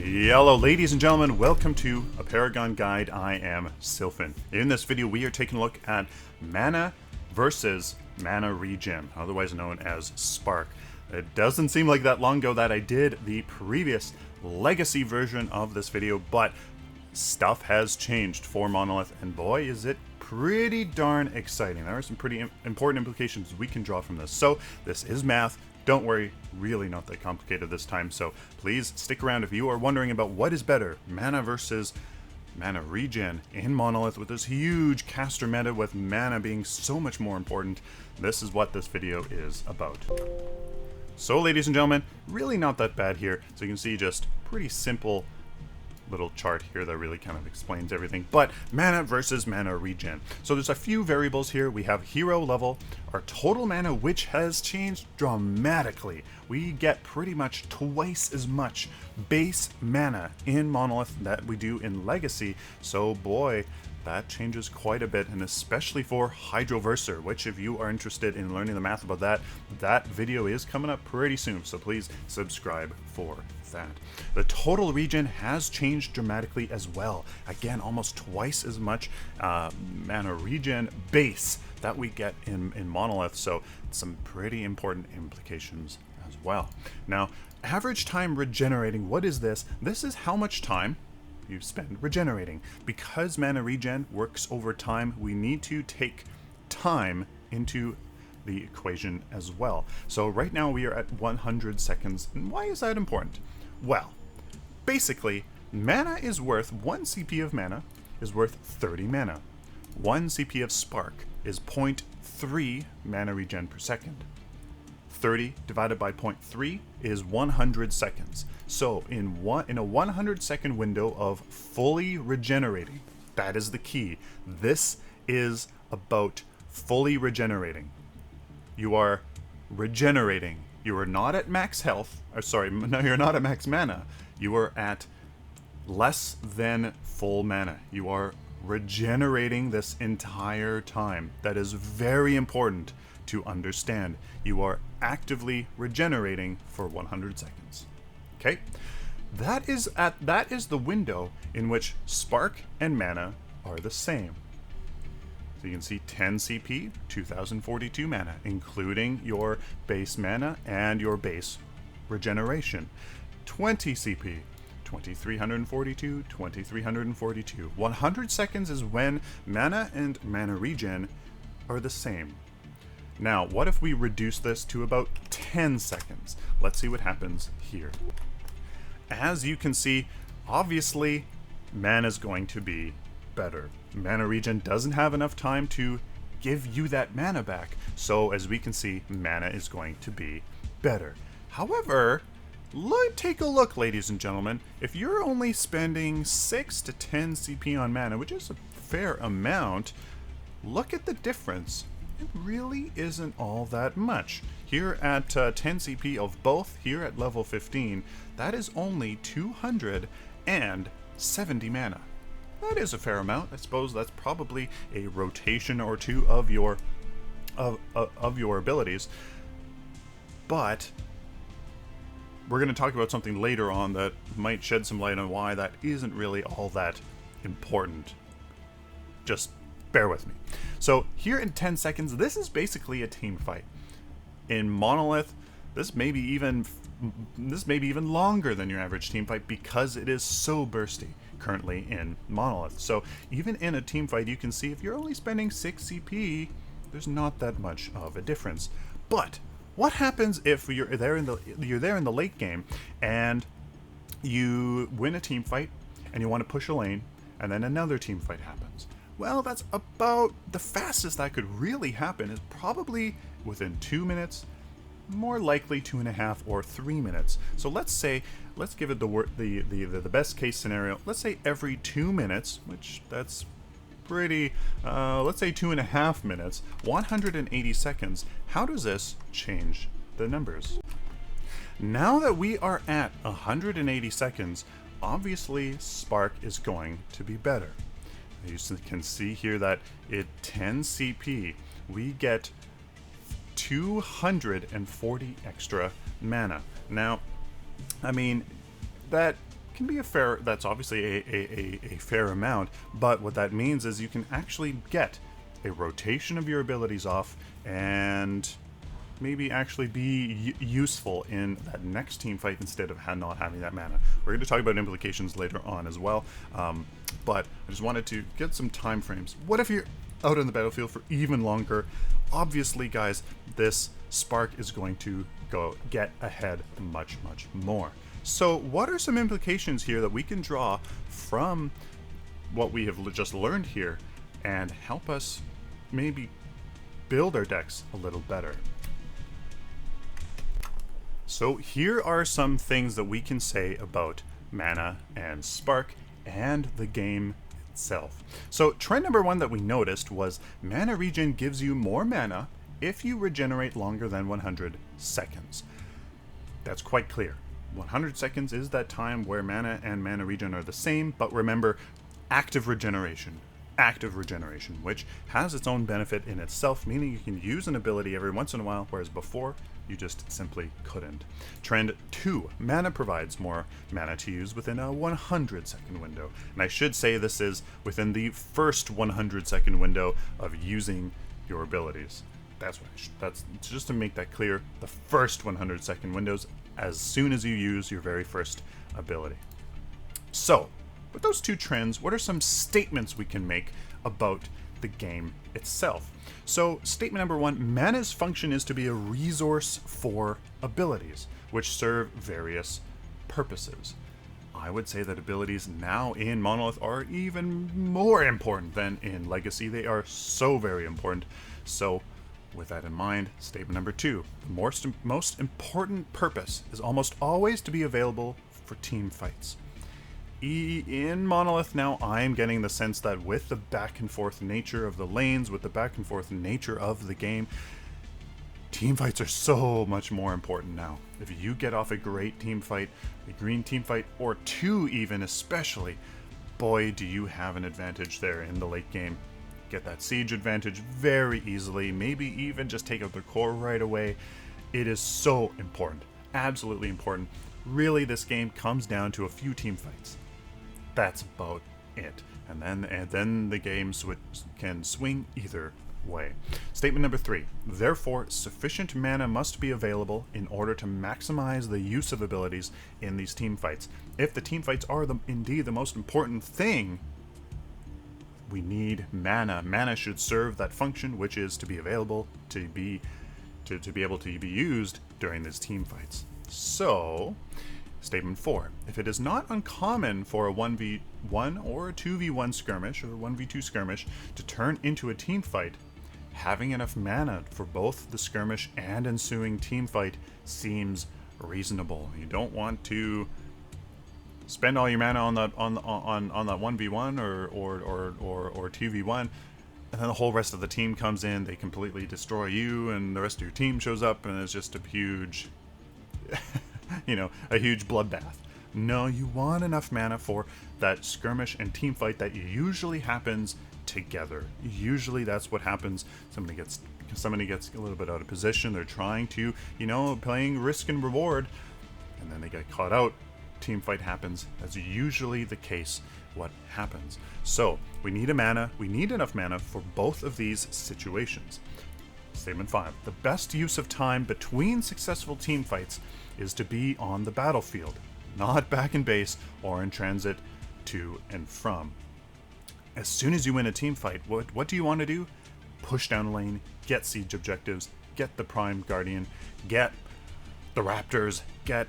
Hello ladies and gentlemen, welcome to a Paragon Guide. I am Sylphin. In this video we are taking a look at mana versus mana regen, otherwise known as Spark. It doesn't seem like that long ago that I did the previous legacy version of this video, but stuff has changed for Monolith, and boy is it pretty darn exciting. There are some pretty important implications we can draw from this. So this is math. Don't worry, really not that complicated this time, so please stick around if you are wondering about what is better, mana versus mana regen in Monolith, with this huge caster meta with mana being so much more important. This is what this video is about. So ladies and gentlemen, really not that bad here. So you can see just pretty simple little chart here that really kind of explains everything, but mana versus mana regen. So there's a few variables here. We have hero level, our total mana, which has changed dramatically. We get pretty much twice as much base mana in Monolith that we do in Legacy, so boy, that changes quite a bit, and especially for Hydroverser, which if you are interested in learning the math about that, that video is coming up pretty soon, so please subscribe for that. The total regen has changed dramatically as well. Again, almost twice as much mana regen base that we get in Monolith, so some pretty important implications as well. Now, average time regenerating, what is this? This is how much time you spend regenerating. Because mana regen works over time, we need to take time into the equation as well. So right now we are at 100 seconds. And why is that important? Well, basically, mana is worth 1 CP of mana is worth 30 mana. 1 CP of Spark is 0.3 mana regen per second. 30 divided by 0.3 is 100 seconds. So in a 100 second window of fully regenerating, that is the key. This is about fully regenerating. You are regenerating. You are not at max health, or sorry, no, you're not at max mana. You are at less than full mana. You are regenerating this entire time. That is very important to understand. You are actively regenerating for 100 seconds. Okay? That is the window in which Spark and mana are the same. So you can see 10 CP, 2042 mana, including your base mana and your base regeneration. 20 CP, 2342, 2342. 100 seconds is when mana and mana regen are the same. Now, what if we reduce this to about 10 seconds? Let's see what happens here. As you can see, obviously, mana is going to be better. Mana regen doesn't have enough time to give you that mana back. So, as we can see, mana is going to be better. However, take a look, ladies and gentlemen. If you're only spending 6 to 10 CP on mana, which is a fair amount, look at the difference. It really isn't all that much. Here at 10 CP of both, here at level 15, that is only 270 mana. That is a fair amount. I suppose that's probably a rotation or two of your abilities. But we're going to talk about something later on that might shed some light on why that isn't really all that important. Just bear with me. So here in 10 seconds, this is basically a team fight. In Monolith, this may be even longer than your average team fight because it is so bursty currently in Monolith. So even in a team fight, you can see if you're only spending 6 CP, there's not that much of a difference. But what happens if you're there in the late game and you win a team fight and you want to push a lane and then another team fight happens? Well, that's about the fastest that could really happen, is probably within 2 minutes, more likely 2.5 or 3 minutes. So let's give it the best case scenario. Let's say every 2 minutes, which that's pretty, let's say 2.5 minutes, 180 seconds. How does this change the numbers? Now that we are at 180 seconds, obviously Spark is going to be better. You can see here that at 10 CP, we get 240 extra mana. Now, I mean, that can be a fair, that's obviously a fair amount, but what that means is you can actually get a rotation of your abilities off and maybe actually be useful in that next team fight instead of not having that mana. We're going to talk about implications later on as well, but I just wanted to get some time frames. What if you're out on the battlefield for even longer? Obviously, guys, this Spark is going to get ahead much more. So what are some implications here that we can draw from what we have just learned here and help us maybe build our decks a little better? So here are some things that we can say about mana and Spark and the game itself. So trend number one that we noticed was mana regen gives you more mana if you regenerate longer than 100 seconds. That's quite clear. 100 seconds is that time where mana and mana regen are the same, but remember, active regeneration, which has its own benefit in itself, meaning you can use an ability every once in a while, whereas before you just simply couldn't. Trend 2, mana provides more mana to use within a 100-second window. And I should say this is within the first 100-second window of using your abilities. That's just to make that clear, the first 100-second windows as soon as you use your very first ability. So, with those two trends, what are some statements we can make about the game itself? So, statement number one, mana's function is to be a resource for abilities, which serve various purposes. I would say that abilities now in Monolith are even more important than in Legacy. They are so very important. So, with that in mind, statement number two, the most important purpose is almost always to be available for team fights. In Monolith now, I am getting the sense that with the back and forth nature of the lanes, with the back and forth nature of the game, team fights are so much more important now. If you get off a great team fight, a green team fight, or two even especially, boy do you have an advantage there in the late game. Get that siege advantage very easily, maybe even just take out their core right away. It is so important, absolutely important. Really, this game comes down to a few team fights. That's about it. And then the game can swing either way. Statement number three, therefore, sufficient mana must be available in order to maximize the use of abilities in these team fights. If the team fights are indeed the most important thing, we need mana. Mana should serve that function, which is to be available to be able to be used during these team fights. So, statement 4. If it is not uncommon for a 1v1 or a 2v1 skirmish or 1v2 skirmish to turn into a team fight, having enough mana for both the skirmish and ensuing team fight seems reasonable. You don't want to spend all your mana on that 1v1 or 2v1, and then the whole rest of the team comes in, they completely destroy you, and the rest of your team shows up, and it's just a huge a huge bloodbath. No, you want enough mana for that skirmish and team fight that usually happens together. Usually that's what happens. Somebody gets a little bit out of position, they're trying to, playing risk and reward, and then they get caught out. Team fight happens. That's usually the case what happens. So we need enough mana for both of these situations. Statement 5. The best use of time between successful team fights is to be on the battlefield, not back in base or in transit to and from. As soon as you win a team fight, what do you want to do? Push down a lane, get siege objectives, get the Prime Guardian, get the Raptors, get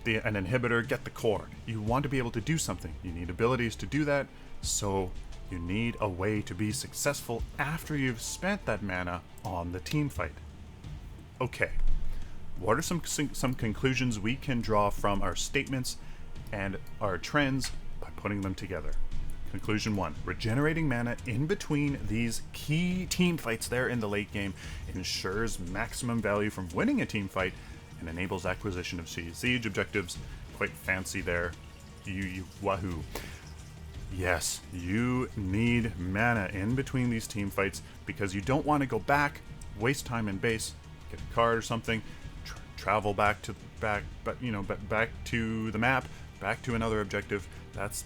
an inhibitor, get the core. You want to be able to do something. You need abilities to do that, so you need a way to be successful after you've spent that mana on the team fight. Okay, what are some conclusions we can draw from our statements and our trends by putting them together? Conclusion 1. Regenerating mana in between these key team fights there in the late game ensures maximum value from winning a team fight and enables acquisition of siege objectives. Quite fancy there. Wahoo. Yes, you need mana in between these team fights because you don't want to go back, waste time in base, get a card or something, travel back to the map back to another objective. That's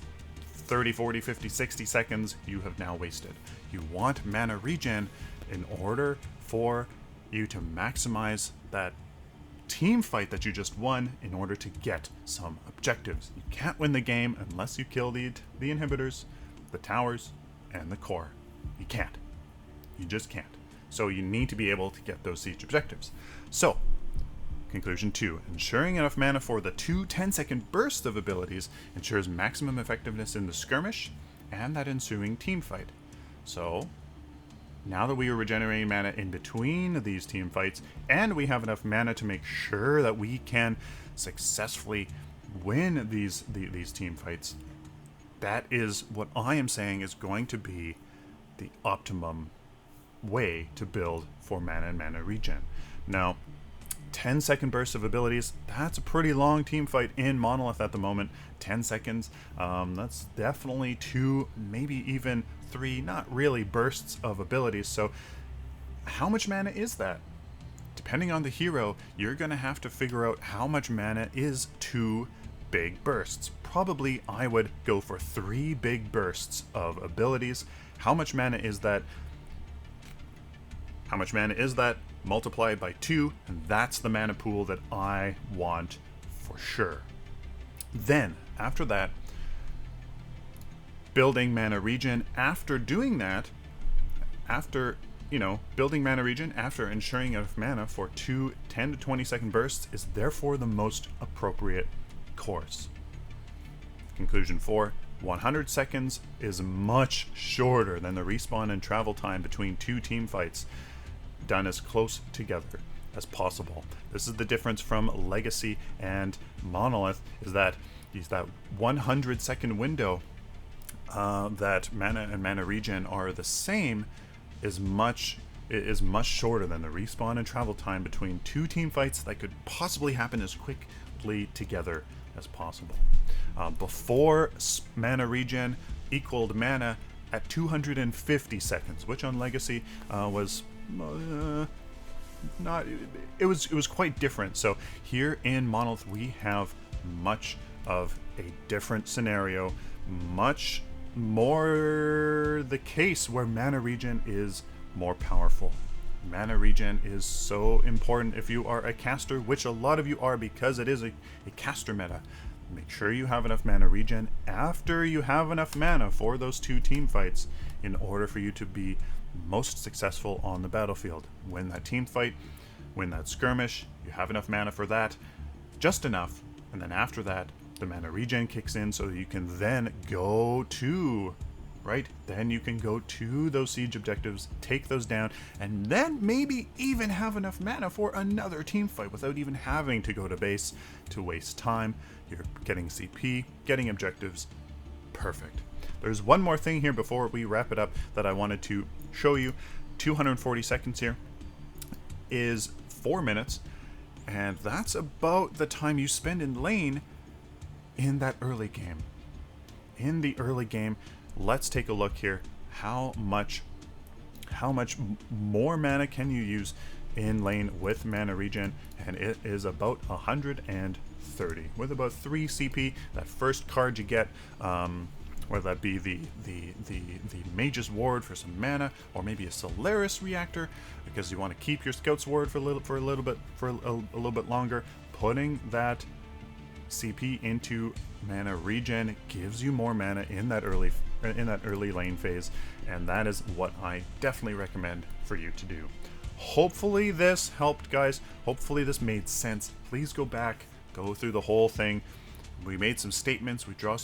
30, 40, 50, 60 seconds you have now wasted. You want mana regen in order for you to maximize that team fight that you just won in order to get some objectives. You can't win the game unless you kill the inhibitors, the towers, and the core. You can't. You just can't. So you need to be able to get those siege objectives. So, conclusion 2. Ensuring enough mana for the 2 10-second bursts of abilities ensures maximum effectiveness in the skirmish and that ensuing team fight. So, now that we are regenerating mana in between these team fights, and we have enough mana to make sure that we can successfully win these team fights, that is what I am saying is going to be the optimum way to build for mana and mana regen. Now, 10-second bursts of abilities, that's a pretty long team fight in Monolith at the moment. 10 seconds, that's definitely 2, maybe even 3, not really, bursts of abilities. So how much mana is that? Depending on the hero, you're going to have to figure out how much mana is 2 big bursts. Probably I would go for 3 big bursts of abilities. How much mana is that? How much mana is that? Multiplied by 2, and that's the mana pool that I want for sure. Then, after that, building mana regen. After doing that, after, building mana regen, after ensuring enough mana for 2 10 to 20 second bursts is therefore the most appropriate course. Conclusion 4. 100 seconds is much shorter than the respawn and travel time between 2 team fights, done as close together as possible. This is the difference from Legacy and Monolith, is that 100 second window that mana and mana regen are the same is much shorter than the respawn and travel time between 2 team fights that could possibly happen as quickly together as possible. Before, mana regen equaled mana at 250 seconds, which on Legacy was not. It was quite different. So here in Monolith we have much of a different scenario, much more the case where mana regen is more powerful. Mana regen is so important if you are a caster, which a lot of you are because it is a caster meta. Make sure you have enough mana regen after you have enough mana for those 2 team fights in order for you to be most successful on the battlefield. Win that team fight, win that skirmish, you have enough mana for that, just enough, and then after that, the mana regen kicks in so that you can then go to, then you can go to those siege objectives, take those down, and then maybe even have enough mana for another team fight without even having to go to base to waste time. You're getting CP, getting objectives. Perfect. There's one more thing here before we wrap it up that I wanted to show you. 240 seconds here is 4 minutes, and that's about the time you spend in lane in that early game. In the early game, let's take a look here. How much more mana can you use in lane with mana regen? And it is about 130 with about 3 CP. That first card you get, whether that be the Mage's Ward for some mana, or maybe a Solaris Reactor because you want to keep your Scout's Ward for a little bit longer. Putting that CP into mana regen gives you more mana in that early lane phase, and that is what I definitely recommend for you to do. Hopefully this helped, guys. Hopefully this made sense. Please go back, go through the whole thing. We made some statements, we drew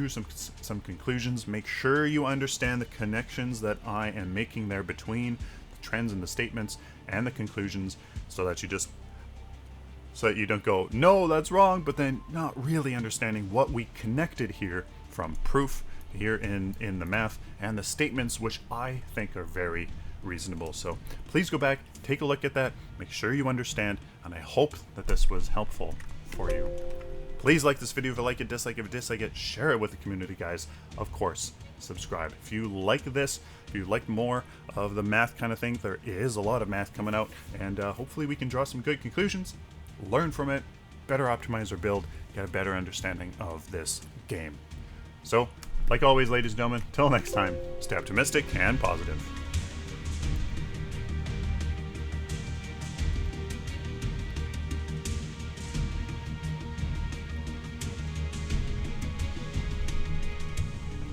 some conclusions. Make sure you understand the connections that I am making there between the trends and the statements and the conclusions, so that you don't go, no, that's wrong, but then not really understanding what we connected here from proof here in the math and the statements, which I think are very reasonable. So please go back, take a look at that, make sure you understand, and I hope that this was helpful for you. Please like this video if you like it, dislike it if you dislike it, share it with the community, guys. Of course, subscribe. If you like this, if you like more of the math kind of thing, there is a lot of math coming out, and hopefully we can draw some good conclusions, learn from it, better optimize our build, get a better understanding of this game. So, like always, ladies and gentlemen, till next time, stay optimistic and positive.